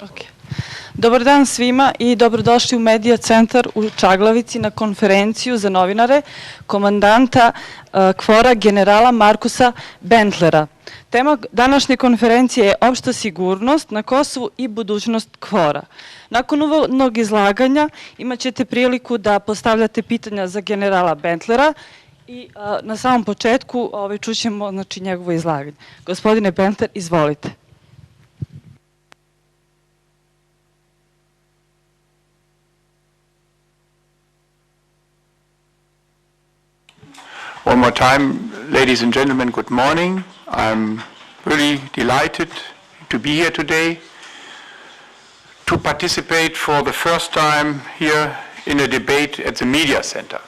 Okay. Dobar dan svima i dobrodošli u Medija centar u Čaglavici na konferenciju za novinare komandanta KFOR-a generala Markusa Bentlera. Tema današnje konferencije je opšta sigurnost na Kosovu i budućnost KFOR-a. Nakon uvodnog izlaganja imat ćete priliku da postavljate pitanja za generala Bentlera i na samom početku čućemo njegovo izlaganje. Gospodine Bentler, izvolite. One more time, ladies and gentlemen, good morning. I'm really delighted to be here today to participate for the first time here in a debate at the Media Center.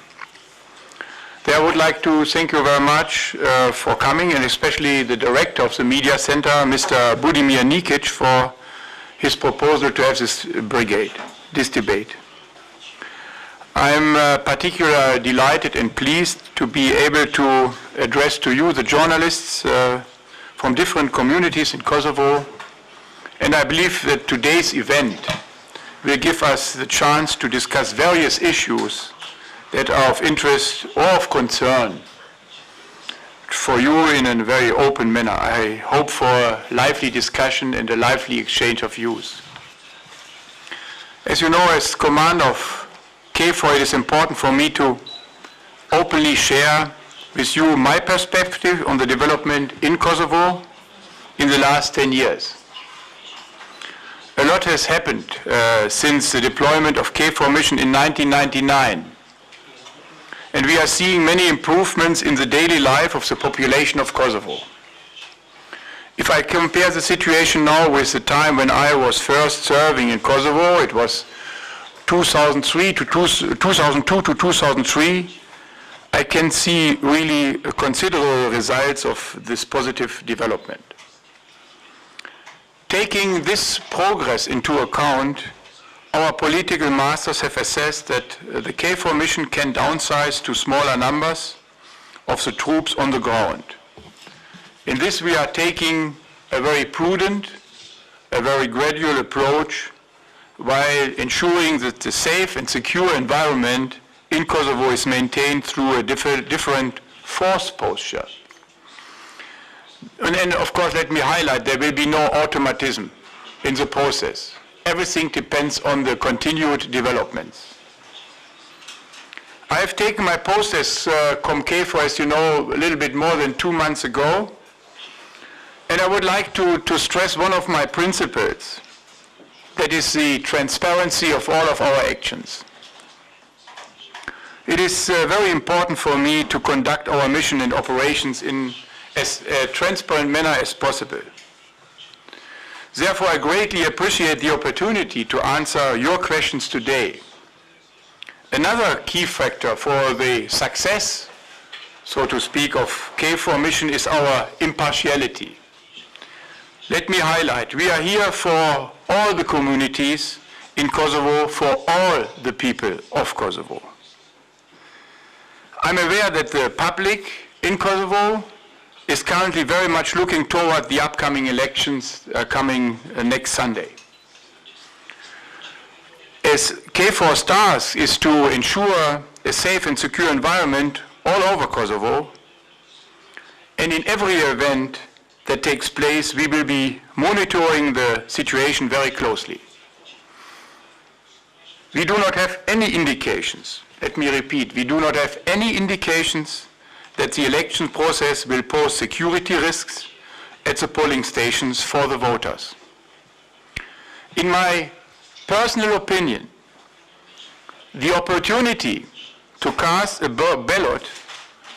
There I would like to thank you very much for coming, and especially the director of the Media Center, Mr. Budimir Nikic, for his proposal to have this debate. I'm particularly delighted and pleased to be able to address to you, the journalists from different communities in Kosovo, and I believe that today's event will give us the chance to discuss various issues that are of interest or of concern for you in a very open manner. I hope for a lively discussion and a lively exchange of views. As you know, as commander of KFOR, it is important for me to openly share with you my perspective on the development in Kosovo in the last 10 years. A lot has happened since the deployment of KFOR mission in 1999, and we are seeing many improvements in the daily life of the population of Kosovo. If I compare the situation now with the time when I was first serving in Kosovo, it was 2002 to 2003, I can see really considerable results of this positive development. Taking this progress into account, our political masters have assessed that the KFOR mission can downsize to smaller numbers of the troops on the ground. In this we are taking a very prudent, a very gradual approach while ensuring that the safe and secure environment in Kosovo is maintained through a different force posture. And of course, let me highlight, there will be no automatism in the process. Everything depends on the continued developments. I have taken my post as KFOR, as you know, a little bit more than 2 months ago, and I would like to stress one of my principles. That is the transparency of all of our actions. It is very important for me to conduct our mission and operations in as transparent manner as possible. Therefore, I greatly appreciate the opportunity to answer your questions today. Another key factor for the success, so to speak, of KFOR mission is our impartiality. Let me highlight, we are here for all the communities in Kosovo, for all the people of Kosovo. I'm aware that the public in Kosovo is currently very much looking toward the upcoming elections coming next Sunday. As KFOR's task is to ensure a safe and secure environment all over Kosovo, and in every event that takes place, we will be monitoring the situation very closely. We do not have any indications, let me repeat, we do not have any indications that the election process will pose security risks at the polling stations for the voters. In my personal opinion, the opportunity to cast a ballot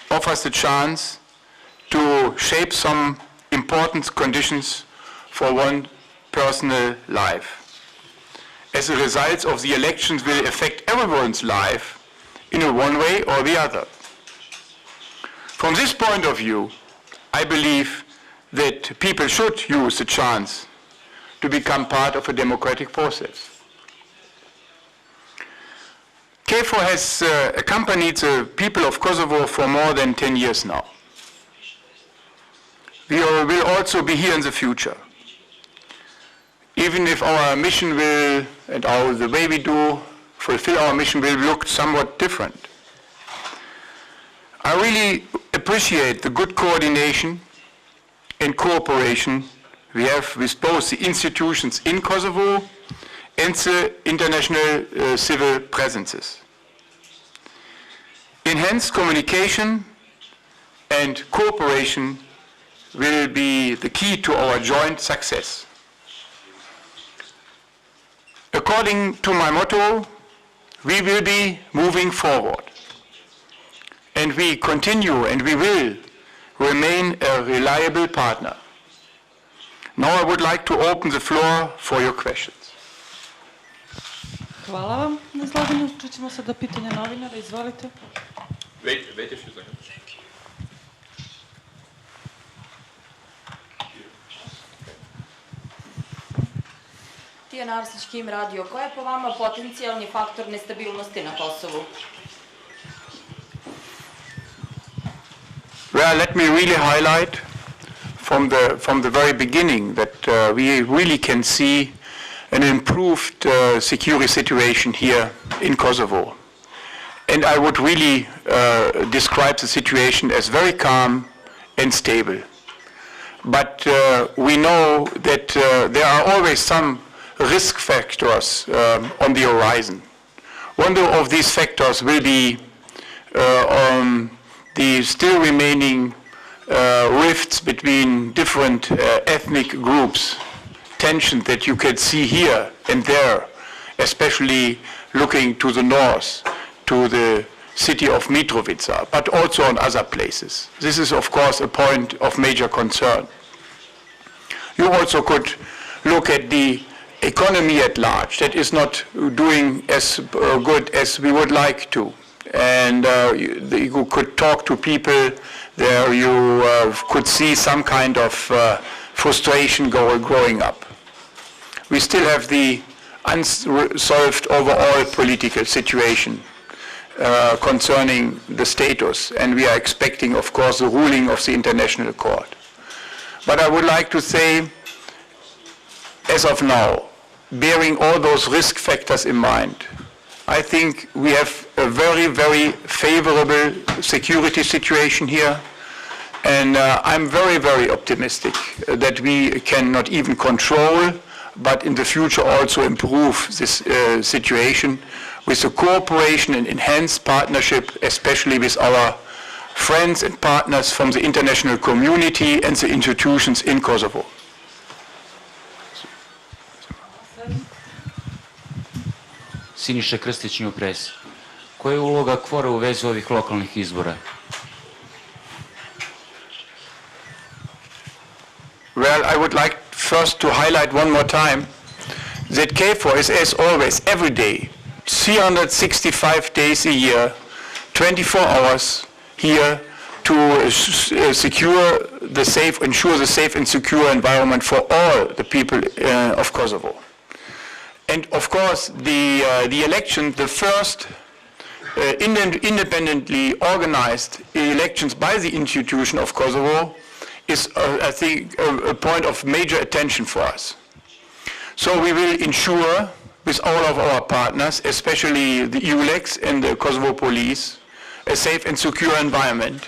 offers the chance to shape some important conditions for one personal life. As a result of the elections will affect everyone's life in one way or the other. From this point of view, I believe that people should use the chance to become part of a democratic process. KFOR has accompanied the people of Kosovo for more than 10 years now. We will also be here in the future. even if our mission will, and the way we do fulfill our mission will look somewhat different. I really appreciate the good coordination and cooperation we have with both the institutions in Kosovo and the international civil presences. Enhanced communication and cooperation will be the key to our joint success. According to my motto, we will be moving forward. And we continue and we will remain a reliable partner. Now I would like to open the floor for your questions. Hvala vam na izlaganju. Čućemo sada pitanja novinara. Izvolite. Wait a few seconds. Tijana Arsić, Kim radio. Koji je po vama potencijalni faktor nestabilnosti na Kosovu? Well, let me really highlight from the very beginning that we really can see an improved security situation here in Kosovo. And I would really describe the situation as very calm and stable. But we know that there are always some risk factors on the horizon. One of these factors will be the still remaining rifts between different ethnic groups, tension that you can see here and there, especially looking to the north, to the city of Mitrovica, but also on other places. This is, of course, a point of major concern. You also could look at the economy at large that is not doing as good as we would like to. And you could talk to people there, you could see some kind of frustration growing up. We still have the unsolved overall political situation concerning the status, and we are expecting, of course, the ruling of the International Court. But I would like to say, as of now, bearing all those risk factors in mind, I think we have a very, very favorable security situation here, and I'm very, very optimistic that we can not even control, but in the future also improve this situation with the cooperation and enhanced partnership, especially with our friends and partners from the international community and the institutions in Kosovo. Siniša Krstić, New Press. Koja je uloga KFOR-a u vezi ovih lokalnih izbora? Well, I would like first to highlight one more time that KFOR is, as always, every day, 365 days a year, 24 hours here to ensure the safe and secure environment for all the people of Kosovo. And of course, the election, the first independently organized elections by the institution of Kosovo is, I think, a point of major attention for us. So we will ensure with all of our partners, especially the EULEX and the Kosovo police, a safe and secure environment.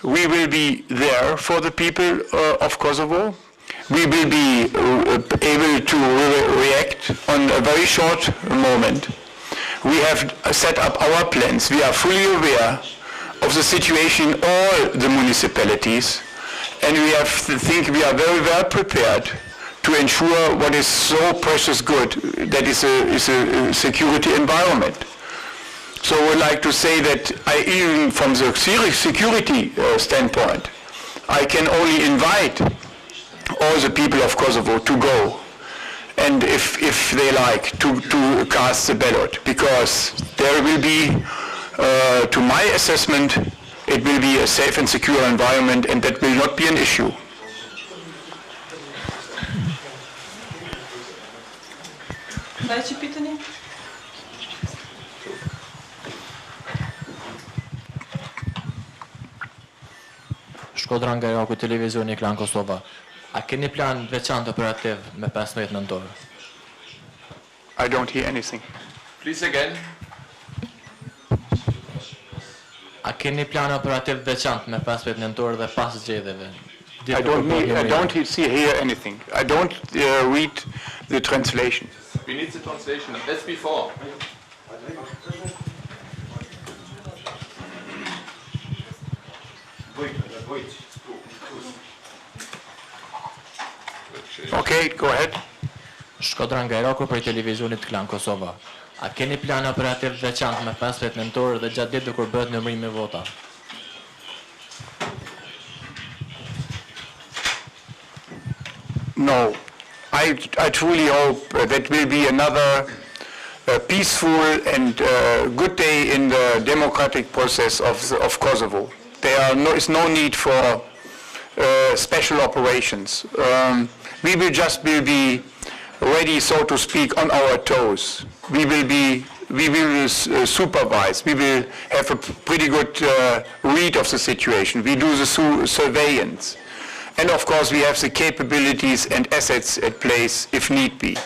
We will be there for the people of Kosovo. We will be able to react on a very short moment. We have set up our plans. We are fully aware of the situation in all the municipalities, and we think we are very well prepared to ensure what is so precious good, that is a security environment. So I would like to say that even from the security standpoint, I can only invite all the people of Kosovo to go, and if they like, to cast the ballot, because there will be, to my assessment, it will be a safe and secure environment, and that will not be an issue. Sledeće pitanje. Shkodra nga televizioni ekran Kosova. A keni plan veçantë operativ me 15 nëntor? I don't hear anything. Please again. A keni plan operativ veçantë me 15 nëntor dhe pas zgjedhjeve? I don't hear anything. I don't read the translation. We need the translation as before. Okay, go ahead. Shkodra nga Iraku për televizionit Klan Kosova. A keni plan operativ veçantë me 15 nëntor dhe gjatë ditëve kur bëhet numërimi i vota? No. I truly hope that will be another peaceful and good day in the democratic process of Kosovo. Is no need for special operations. We will be ready, so to speak, on our toes. We will supervise. We will have a pretty good read of the situation. We do the surveillance. And of course, we have the capabilities and assets at place if need be.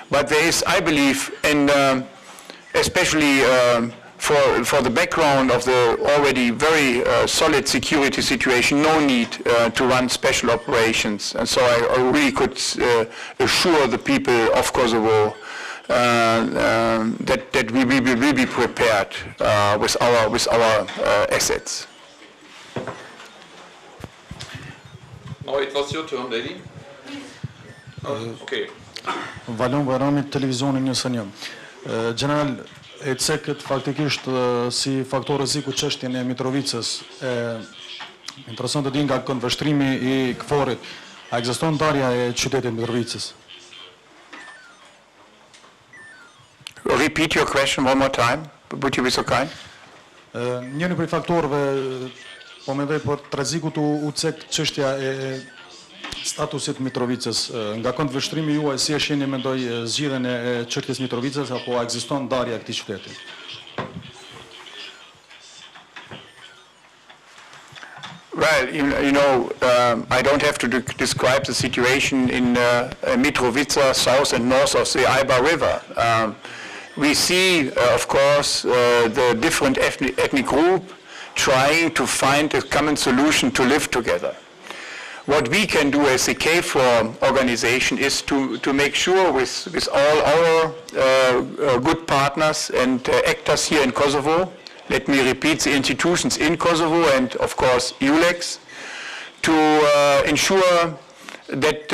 But there is, I believe, and especially for the background of the already very solid security situation, no need to run special operations. And so I really could assure the people of Kosovo that we will be prepared with our assets. Oh, it was your turn, lady. Okay. Valon Barami, televizionin njësë një. General, e cekët faktikisht si faktor rreziku çështjen e Mitrovicës. Interesant të di nga konveshtrimi I KFOR-it, a ekziston ndarja e qytetit Mitrovicës? Repeat your question one more time. Would you be so kind? Njëri prej faktorëve po mendoj për rrezikut u cek çështja e statusit Mitrovicës. Nga konveshtrimi juaj, si e shihni mendoj zgjidhjen e çështjes Mitrovicës apo ekziston ndarja e këtij qyteti? Well, I don't have to describe the situation in Mitrovica, south and north of the Ibar River. We see, of course, the different ethnic group trying to find a common solution to live together. What we can do as a KFOR organization is to make sure with all our good partners and actors here in Kosovo, let me repeat, the institutions in Kosovo and of course ULEX, to ensure that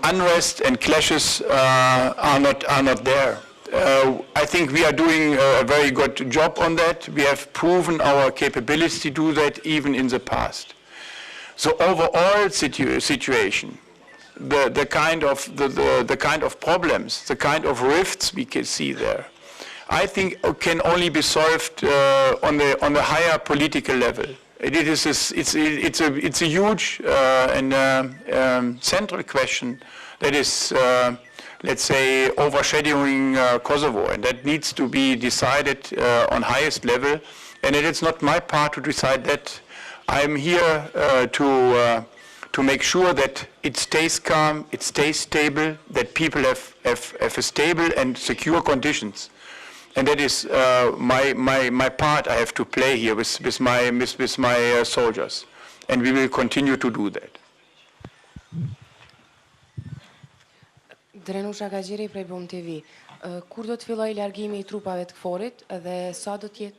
unrest and clashes are not there. I think we are doing a very good job on that. We have proven our capability to do that even in the past. So overall situation, the kind of problems, the kind of rifts we can see there, I think can only be solved on the higher political level. It's a huge and central question that is, let's say, overshadowing Kosovo, and that needs to be decided on highest level. And it is not my part to decide that. I'm here to make sure that it stays calm, it stays stable, that people have a stable and secure conditions. And that is my part I have to play here with my soldiers. And we will continue to do that. Drenusha Gagjeri prej Bom TV. Kur do të filloj largimi I trupave të KFOR-it dhe sa do të jetë?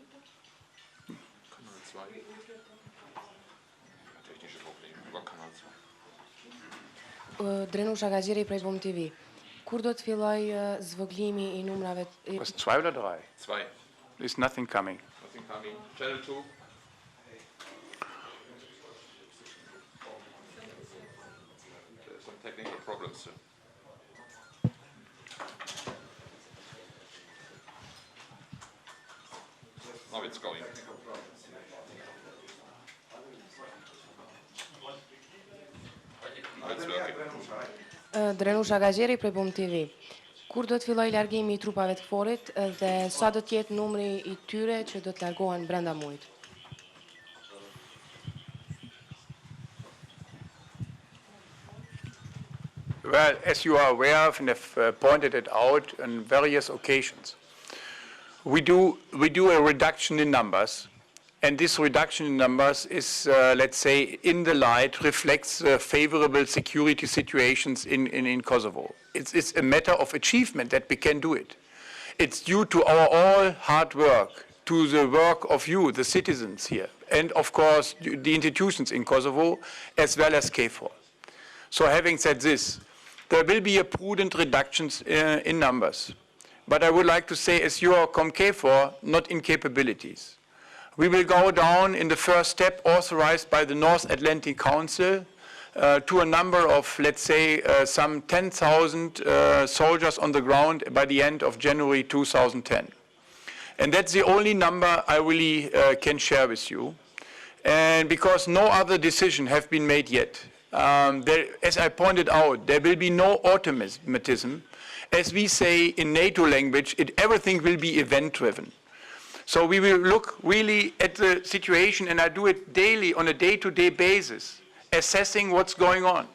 Drenusha Gagjeri prej Bom TV. Kur do të filloj zvëglimi I numrave? Was 2 oder 3? 2. There's nothing coming. Nothing coming. Channel 2. There's some technical problems. Now it's going. Now it's working. Drenusha Gagjeri prej Bom TV. Kur do të filloj largimi I trupave të KFOR-it dhe sa do të jetë numri I tyre që do të largohen brenda muajit? Well, as you are aware of and have pointed it out on various occasions, we do a reduction in numbers, and this reduction in numbers is, let's say, in the light reflects favorable security situations in Kosovo. It's a matter of achievement that we can do it. It's due to our all hard work, to the work of you, the citizens here, and of course the institutions in Kosovo, as well as KFOR. So having said this, there will be a prudent reductions in numbers. But I would like to say, as you are KFOR, not in capabilities. We will go down in the first step authorized by the North Atlantic Council to a number of, let's say, some 10,000 soldiers on the ground by the end of January 2010. And that's the only number I really can share with you. And because no other decision have been made yet. As I pointed out, there will be no automatism. As we say in NATO language, everything will be event-driven. So we will look really at the situation, and I do it daily on a day-to-day basis, assessing what's going on.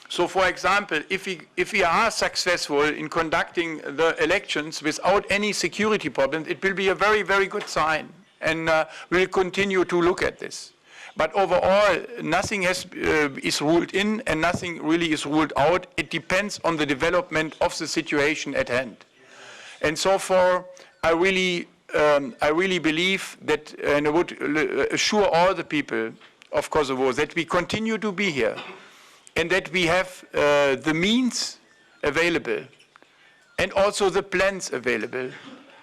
So for example, if we are successful in conducting the elections without any security problems, it will be a very, very good sign. And we'll continue to look at this. But overall, nothing is ruled in and nothing really is ruled out. It depends on the development of the situation at hand. And so far, I really believe that, and I would assure all the people of Kosovo that we continue to be here and that we have the means available and also the plans available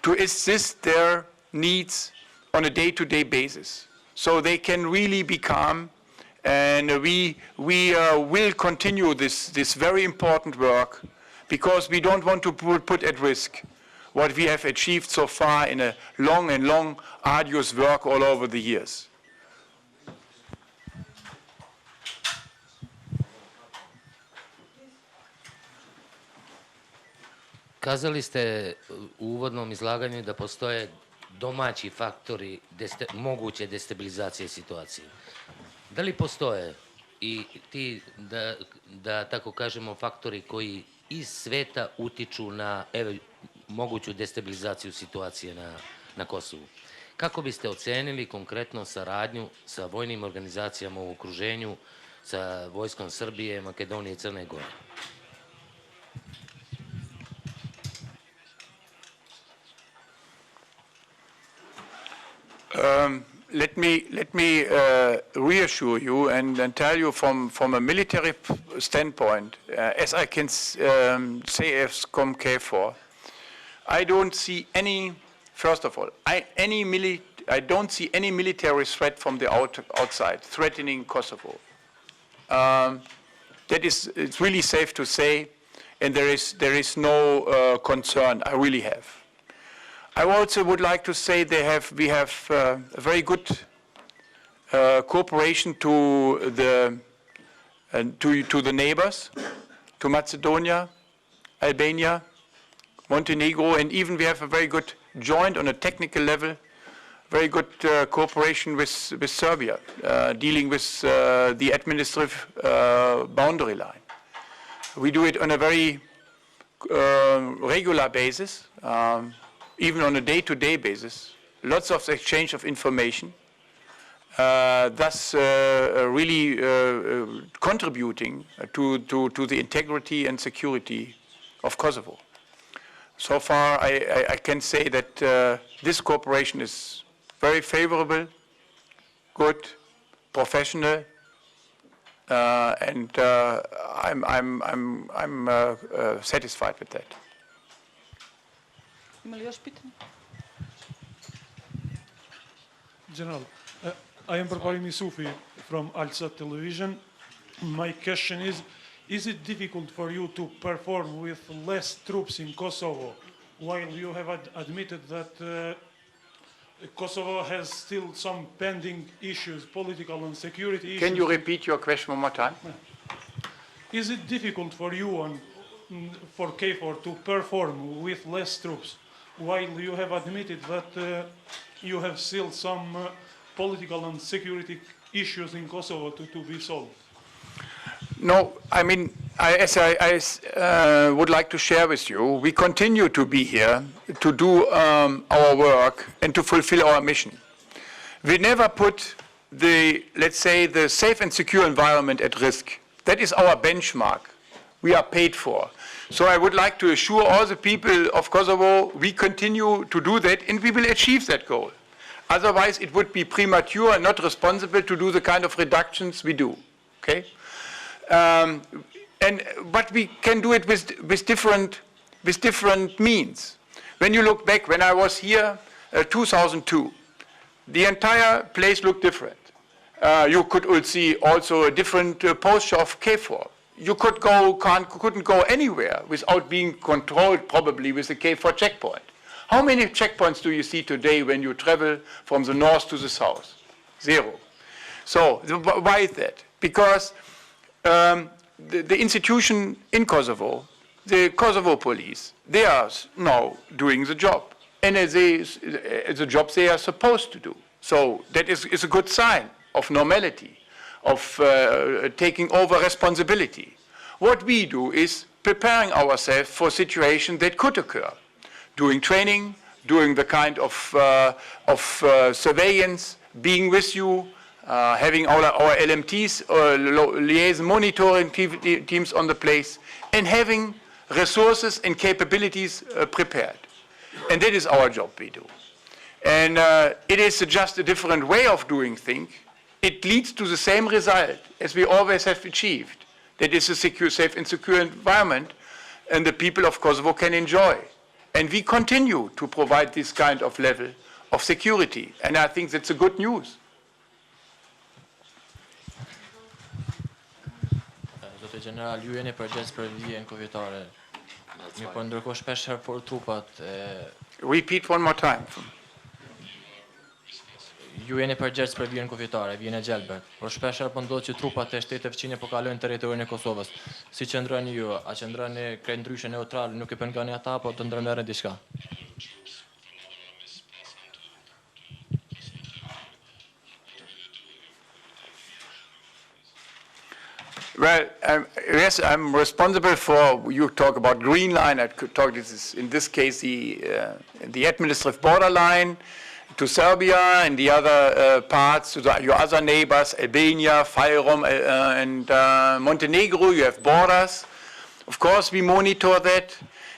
to assist their needs on a day-to-day basis. So they can really be calm, and we will continue this very important work because we don't want to put at risk what we have achieved so far in a long, arduous work all over the years. Kazali ste u uvodnom izlaganju da postoje domaći faktori moguće destabilizacije situacije. Da li postoje i ti, da tako kažemo, faktori koji iz sveta utiču na moguću destabilizaciju situacije na Kosovu? Kako biste ocenili konkretno saradnju sa vojnim organizacijama u okruženju, sa vojskom Srbije, Makedonije i Crne Gore? Let me reassure you and tell you from a military standpoint, as I can say as KFOR, I don't see any, first of all, I don't see any military threat from the outside threatening Kosovo. It's really safe to say, and there is no concern I really have. I also would like to say we have a very good cooperation to the neighbors, to Macedonia, Albania, Montenegro, and even we have a very good joint on a technical level, very good cooperation with Serbia, dealing with the administrative boundary line. We do it on a very regular basis. Even on a day-to-day basis, lots of exchange of information, thus really contributing to the integrity and security of Kosovo. So far, I can say that this cooperation is very favorable, good, professional, and I'm satisfied with that. General, I am Barbarim Yusufi from Al-Sad Television. My question is it difficult for you to perform with less troops in Kosovo, while you have admitted that Kosovo has still some pending issues, political and security issues? Can you repeat your question one more time? Is it difficult for you for KFOR to perform with less troops, while you have admitted that you have still some political and security issues in Kosovo to be solved? No, I mean, I would like to share with you, we continue to be here to do our work and to fulfill our mission. We never put let's say, the safe and secure environment at risk. That is our benchmark. We are paid for. So I would like to assure all the people of Kosovo, we continue to do that and we will achieve that goal. Otherwise, it would be premature and not responsible to do the kind of reductions we do. Okay? But we can do it with different means. When you look back, when I was here, 2002, the entire place looked different. You could see also a different posture of KFOR. You couldn't go anywhere without being controlled, probably with the KFOR checkpoint. How many checkpoints do you see today when you travel from the north to the south? 0. So why is that? Because the institution in Kosovo, the Kosovo police, they are now doing the job. And the job they are supposed to do. So that is a good sign of normality, of taking over responsibility. What we do is preparing ourselves for situations that could occur. Doing training, doing the kind of surveillance, being with you, having our LMTs, liaison monitoring teams on the place, and having resources and capabilities prepared. And that is our job we do. And it is just a different way of doing things. It leads to the same result as we always have achieved. That is a secure, safe and secure environment and the people of Kosovo can enjoy. And we continue to provide this kind of level of security. And I think that's a good news. Zotë General, ju jeni përgjegjës për vijën kufitare. Mi po ndërkohë shpesh herë for trupat Repeat one more time. ju jeni përgjegjës për vijën kufitare, vijën e Gjelbert. Por shpesh herë po ndodh që trupat e shtetit fqinje po kalojnë territorin e Kosovës. Si qëndroni ju? A qëndroni krejt ndryshe neutral, nuk i pengoni ata apo të ndërmerrni diçka? Well, yes, I'm responsible for, you talk about Green Line, I could talk, in this case, the administrative borderline to Serbia and the other parts, to your other neighbors, Albania, Fyrom, and Montenegro, you have borders. Of course, we monitor that.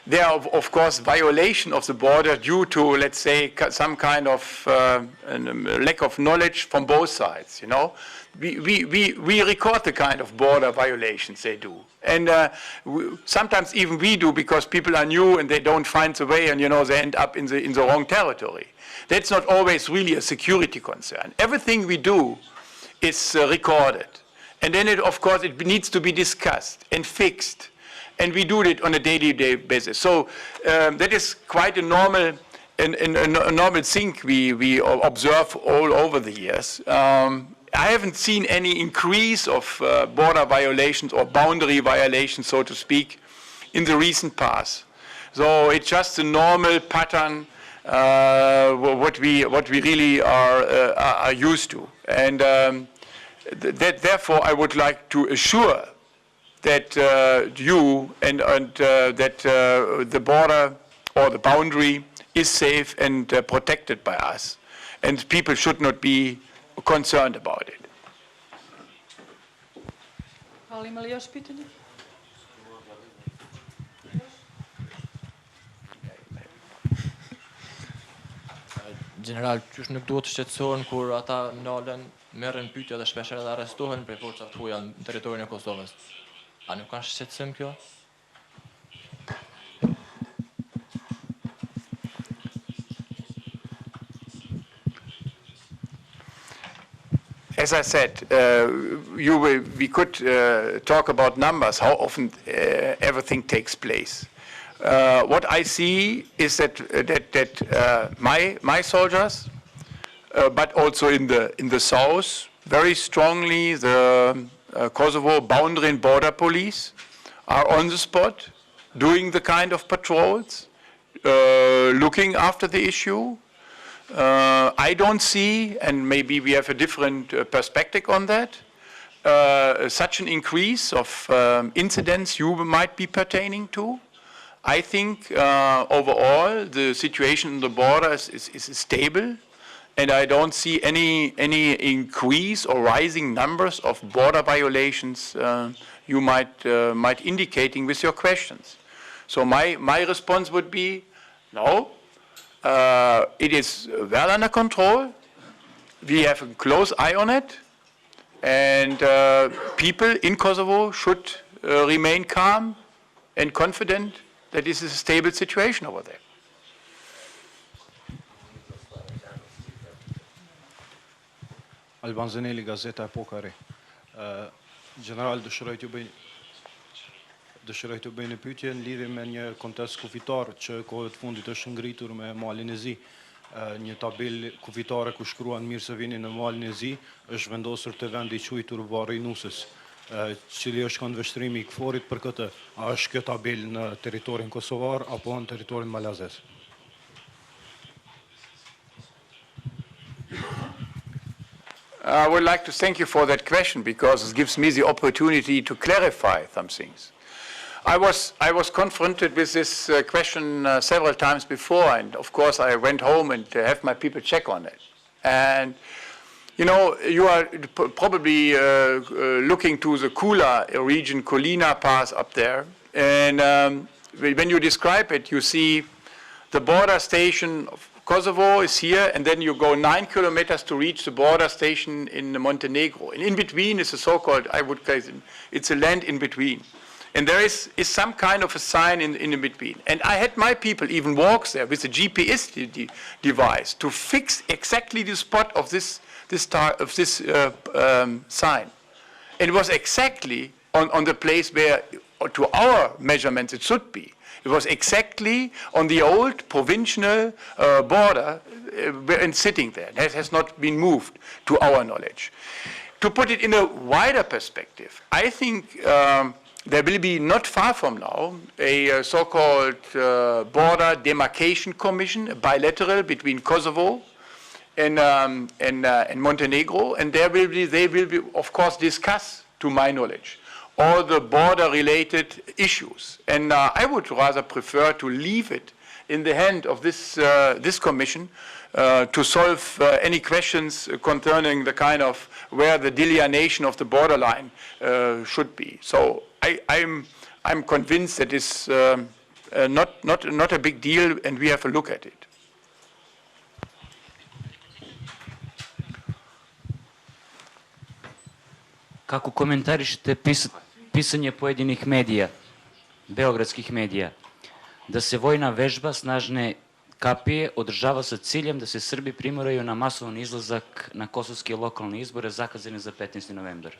There are, of course, violation of the border due to, let's say, some kind of lack of knowledge from both sides, you know. We record the kind of border violations they do. And sometimes even we do because people are new and they don't find the way and, you know, they end up in the wrong territory. That's not always really a security concern. Everything we do is recorded. And then, of course, it needs to be discussed and fixed. And we do it on a daily basis. So that is quite a normal thing we observe all over the years. I haven't seen any increase of border violations or boundary violations, so to speak, in the recent past. So it's just a normal pattern, what we really are used to. And therefore, I would like to assure that you and that the border or the boundary is safe and protected by us. And people should not be concerned about it. Ali, ima li još pitanja? General, qysh nuk duhet të shqetësohen kur ata nalen, merren pyetje dhe shpesh edhe arrestohen prej forcave të huaja në territorin e Kosovës. A nuk ka shqetësim kjo? As I said, we could talk about numbers, how often everything takes place. What I see is that my soldiers, but also in the south, very strongly the Kosovo Boundary and Border Police are on the spot, doing the kind of patrols, looking after the issue. I don't see, and maybe we have a different perspective on that, such an increase of incidents you might be pertaining to. I think overall the situation in the border is stable, and I don't see any increase or rising numbers of border violations you might indicating with your questions. So my response would be, no, it is well under control. We have a close eye on it, and people in Kosovo should remain calm and confident that this is a stable situation over there. Alban Zaneli, Gazeta Epoka Re. General, dëshiroj të bëj një pyetje në lidhje me një kontest kufitar që kohët fundit është ngritur me Malin e Zi. Një tabelë kufitare ku shkruan mirë se vini në Malin e Zi është vendosur te vendi i quajtur Varri i Nusës. Cili është këndvështrimi i KFOR-it për këtë? A është kjo tabelë në territorin kosovar apo në territorin malazes? I would like to thank you for that question because it gives me the opportunity to clarify some things. I was confronted with this question several times before, and of course I went home and have my people check on it. And you know, you are probably looking to the Kula region, Kolina Pass up there, and when you describe it, you see the border station of Kosovo is here, and then you go 9 kilometers to reach the border station in Montenegro. And in between is a so-called, I would say, it's a land in between. And there is some kind of a sign in between. And I had my people even walk there with a GPS device to fix exactly the spot of this sign. And it was exactly on the place where, to our measurements, it should be. It was exactly on the old provincial border and sitting there. It has not been moved, to our knowledge. To put it in a wider perspective, I think there will be not far from now a so-called border demarcation commission, a bilateral between Kosovo and Montenegro, and they will be, of course, discuss, to my knowledge, all the border-related issues. And I would rather prefer to leave it in the hand of this commission to solve any questions concerning the kind of where the delineation of the borderline should be. So I'm convinced that it's not a big deal, and we have a look at it. Kako komentarišete pisanje pojedinih medija, beogradskih medija, da se vojna vežba snažne kapije održava sa ciljem da se Srbi primoraju na masovan izlazak na kosovske lokalne izbore zakazane za 15. novembar?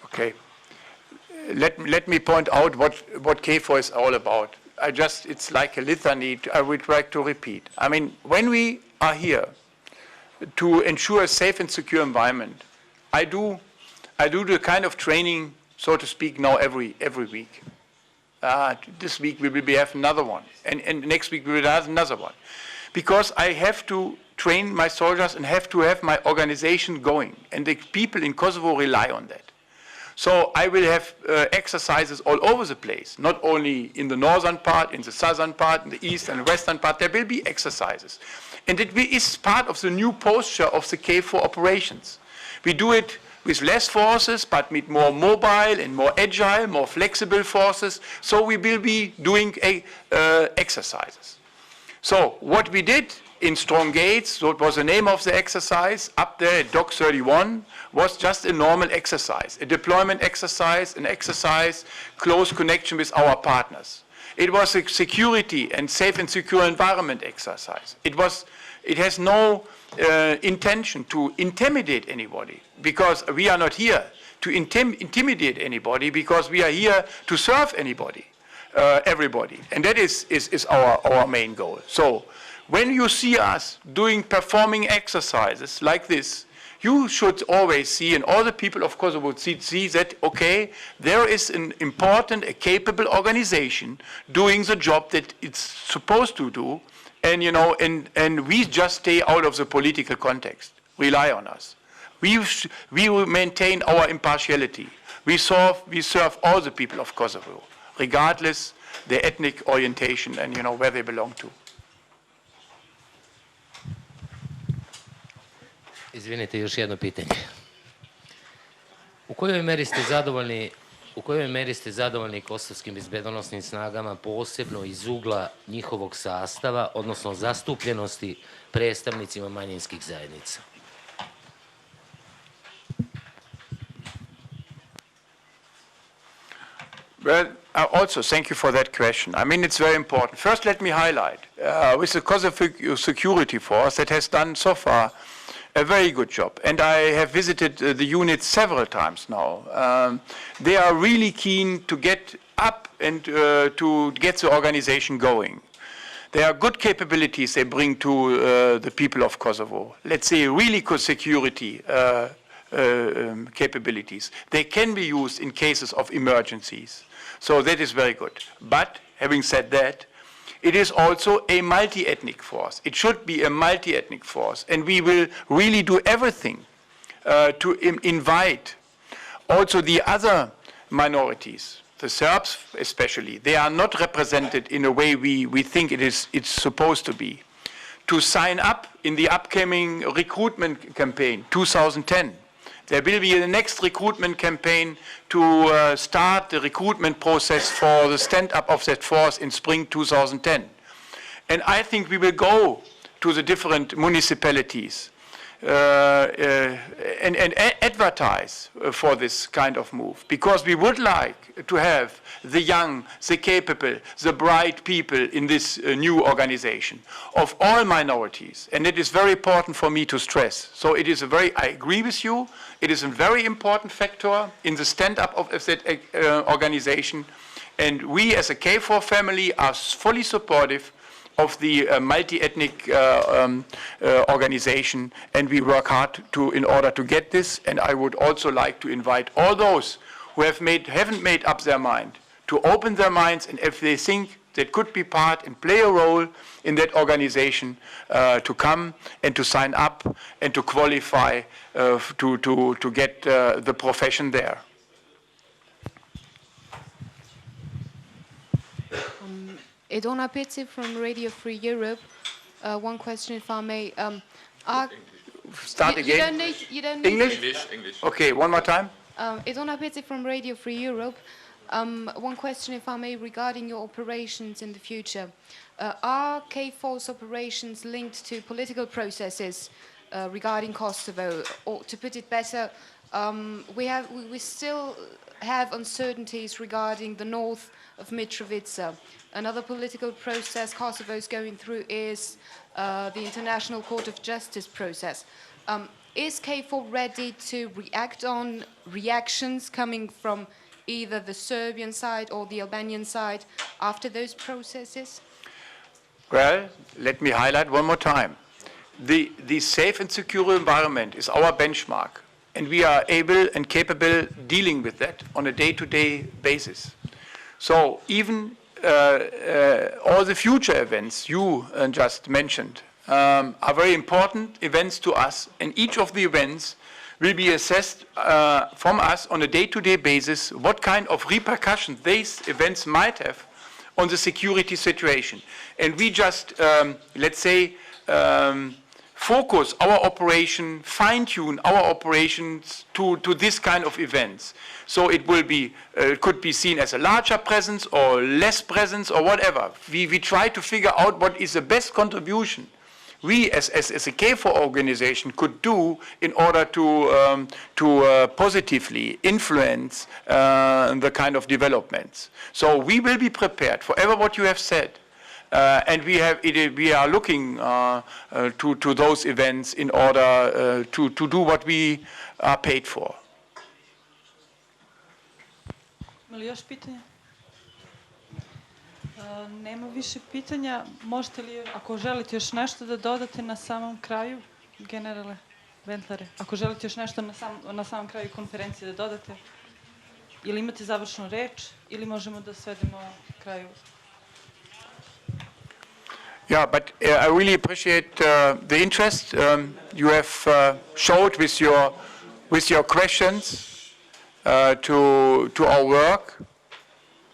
Okay. Let me point out what KFOR is all about. It's like a litany I would like to repeat. I mean, when we are here to ensure a safe and secure environment, I do the kind of training, so to speak, now every week. This week we will have another one, and next week we will have another one. Because I have to train my soldiers and have to have my organization going, and the people in Kosovo rely on that. So I will have exercises all over the place, not only in the northern part, in the southern part, in the east and western part. There will be exercises. And it is part of the new posture of the KFOR operations. We do it with less forces, but with more mobile and more agile, more flexible forces. So we will be doing exercises. So what we did in Strong Gates, so it was the name of the exercise, up there at Dock 31, was just a normal exercise, a deployment exercise, an exercise, close connection with our partners. It was a security and safe and secure environment exercise. It has no intention to intimidate anybody, because we are not here to intimidate anybody, because we are here to serve everybody. And that is our main goal. So when you see us performing exercises like this, you should always see, and all the people of Kosovo see that, okay, there is an important, a capable organization doing the job that it's supposed to do, and, you know, and we just stay out of the political context. Rely on us. We will maintain our impartiality. We serve all the people of Kosovo, regardless their ethnic orientation and, you know, where they belong to. Izvinite, još jedno pitanje. U kojoj meri ste zadovoljni kosovskim bezbednosnim snagama, posebno iz ugla njihovog sastava, odnosno zastupljenosti predstavnicima manjinskih zajednica? Well, also, thank you for that question. I mean, it's very important. First, let me highlight, with the Kosovo Security Force that has done so far a very good job. And I have visited the unit several times now. They are really keen to get up and to get the organization going. There are good capabilities they bring to the people of Kosovo. Let's say really good security capabilities. They can be used in cases of emergencies. So that is very good. But having said that, it is also a multi-ethnic force. It should be a multi-ethnic force. And we will really do everything to invite also the other minorities, the Serbs especially. They are not represented in a way we think it's supposed to be, to sign up in the upcoming recruitment campaign, 2010. There will be the next recruitment campaign to start the recruitment process for the stand-up of that force in spring 2010. And I think we will go to the different municipalities and advertise for this kind of move, because we would like to have the young, the capable, the bright people in this new organization of all minorities. And it is very important for me to stress. So it is I agree with you, it is a very important factor in the stand-up of that organization. And we as a KFOR family are fully supportive of the multi-ethnic organization, and we work hard in order to get this. And I would also like to invite all those who haven't made up their mind to open their minds, and if they think they could be part and play a role in that organization, to come and to sign up and to qualify to get the profession there. Edona Pizzi from Radio Free Europe. One question, if I may. Start again. You don't need English. Okay, one more time. Edona Pizzi from Radio Free Europe. One question, if I may, regarding your operations in the future. Are KFOR's operations linked to political processes regarding Kosovo? Or to put it better, we still have uncertainties regarding the north of Mitrovica. Another political process Kosovo is going through is the International Court of Justice process. Is KFOR ready to react on reactions coming from either the Serbian side or the Albanian side after those processes? Well, let me highlight one more time. The safe and secure environment is our benchmark, and we are able and capable dealing with that on a day-to-day basis. So even all the future events you just mentioned are very important events to us, and each of the events will be assessed from us on a day-to-day basis what kind of repercussions these events might have on the security situation. And we just, let's say, focus our operation, fine-tune our operations to this kind of events. So it will be, could be seen as a larger presence or less presence or whatever. We try to figure out what is the best contribution we as a KFOR organization could do in order to positively influence the kind of developments. So we will be prepared for what you have said. And we are looking to those events in order to do what we are paid for. Ima li još pitanja? Nema više pitanja. Možete li, ako želite još nešto da dodate na samom kraju, generale? Bentlere, ako želite još nešto na samom kraju konferencije da dodate, ili imate završnu reč, ili možemo da svedemo kraju. Yeah, but I really appreciate the interest you have showed with your questions to our work.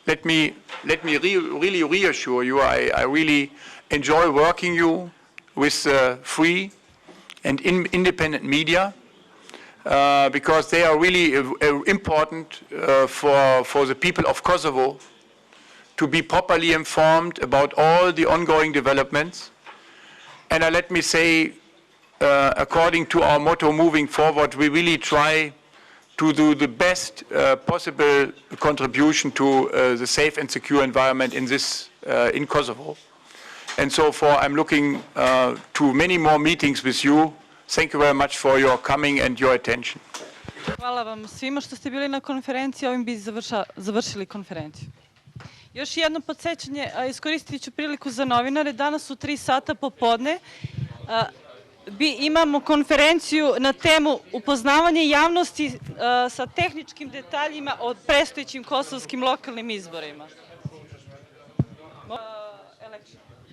Let me really reassure you, I really enjoy working you with free and independent media because they are really important for the people of Kosovo to be properly informed about all the ongoing developments. And let me say, according to our motto moving forward, we really try to do the best possible contribution to the safe and secure environment in Kosovo. And so far, I'm looking to many more meetings with you. Thank you very much for your coming and your attention. Hvala vam svima što ste bili na konferenciji, ovim bi završili konferenciju. Još jedno podsjećanje, iskoristit ću priliku za novinare, danas u 3 sata popodne imamo konferenciju na temu upoznavanje javnosti sa tehničkim detaljima o predstojećim kosovskim lokalnim izborima.